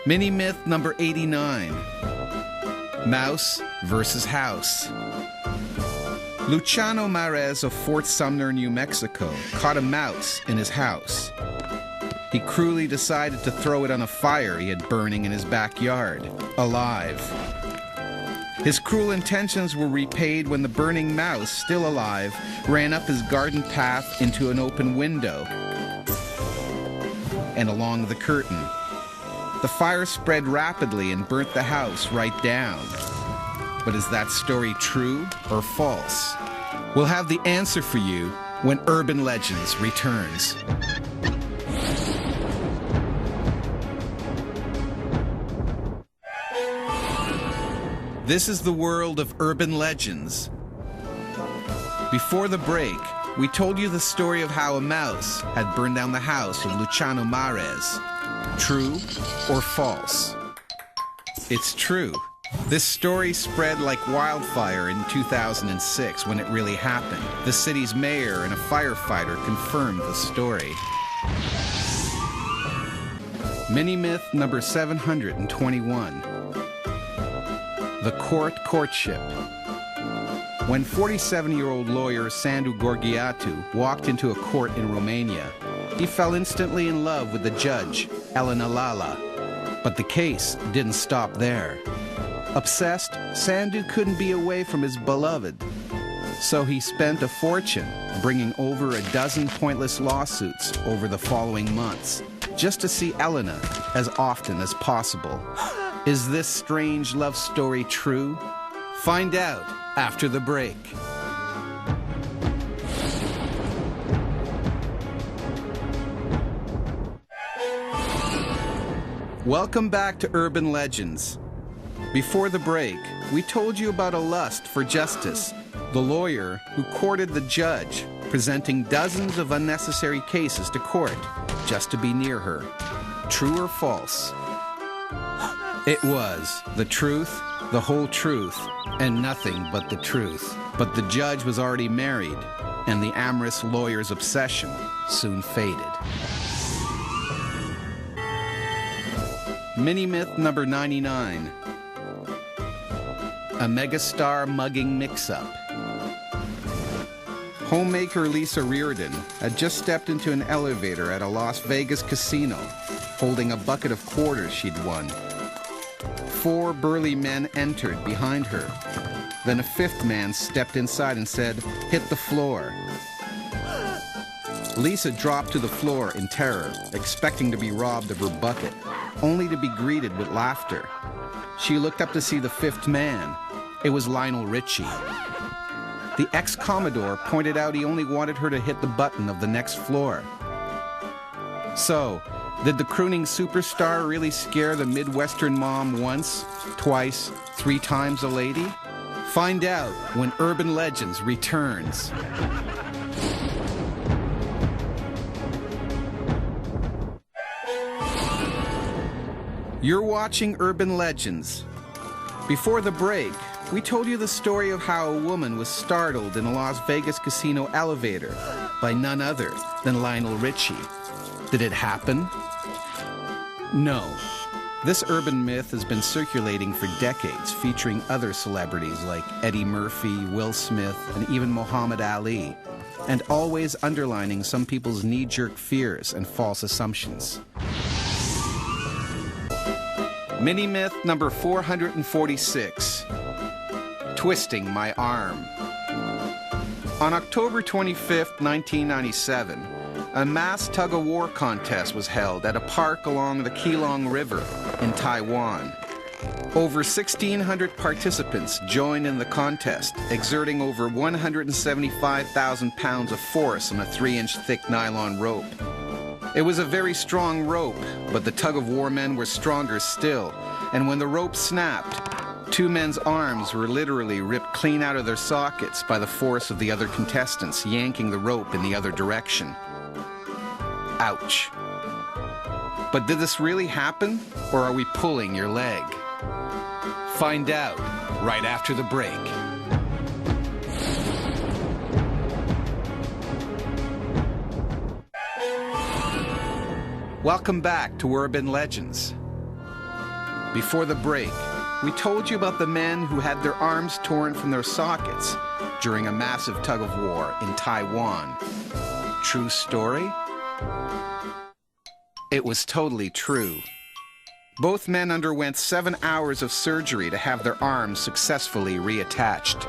Mini myth number 89. Mouse versus house. Luciano Mares of Fort Sumner, New Mexico, caught a mouse in his house. He cruelly decided to throw it on a fire he had burning in his backyard, alive. His cruel intentions were repaid when the burning mouse, still alive, ran up his garden path into an open window and along the curtain. The fire spread rapidly and burnt the house right down. But is that story true or false? We'll have the answer for you when Urban Legends returns. This is the world of Urban Legends. Before the break, we told you the story of how a mouse had burned down the house of Luciano Mares. True or false? It's true. This story spread like wildfire in 2006 when it really happened. The city's mayor and a firefighter confirmed the story. Mini myth number 721. The courtship. When 47-year-old lawyer Sandu Gorgiatu walked into a court in Romania, he fell instantly in love with the judge, Elena Lala. But the case didn't stop there. Obsessed, Sandu couldn't be away from his beloved. So he spent a fortune bringing over a dozen pointless lawsuits over the following months, just to see Elena as often as possible. Is this strange love story true? Find out after the break. Welcome back to Urban Legends. Before the break, we told you about a lust for justice, the lawyer who courted the judge, presenting dozens of unnecessary cases to court just to be near her. True or false? It was the truth, the whole truth, and nothing but the truth. But the judge was already married, and the amorous lawyer's obsession soon faded. Mini myth number 99. A megastar mugging mix-up. Homemaker Lisa Reardon had just stepped into an elevator at a Las Vegas casino, holding a bucket of quarters she'd won. 4 burly men entered behind her. Then a 5th man stepped inside and said, "Hit the floor." Lisa dropped to the floor in terror, expecting to be robbed of her bucket, only to be greeted with laughter. She looked up to see the 5th man. It was Lionel Richie. The ex-Commodore pointed out he only wanted her to hit the button of the next floor. So, did the crooning superstar really scare the Midwestern mom once, twice, 3 times a lady? Find out when Urban Legends returns. You're watching Urban Legends. Before the break, we told you the story of how a woman was startled in a Las Vegas casino elevator by none other than Lionel Richie. Did it happen? No. This urban myth has been circulating for decades, featuring other celebrities like Eddie Murphy, Will Smith, and even Muhammad Ali, and always underlining some people's knee-jerk fears and false assumptions. Mini myth number 446. Twisting my arm. On October 25th, 1997, a mass tug-of-war contest was held at a park along the Keelong River in Taiwan. Over 1,600 participants joined in the contest, exerting over 175,000 pounds of force on a 3-inch thick nylon rope. It was a very strong rope, but the tug-of-war men were stronger still, and when the rope snapped, 2 men's arms were literally ripped clean out of their sockets by the force of the other contestants yanking the rope in the other direction. Ouch. But did this really happen, or are we pulling your leg? Find out right after the break. Welcome back to Urban Legends. Before the break, we told you about the men who had their arms torn from their sockets during a massive tug-of-war in Taiwan. True story? It was totally true. Both men underwent 7 hours of surgery to have their arms successfully reattached.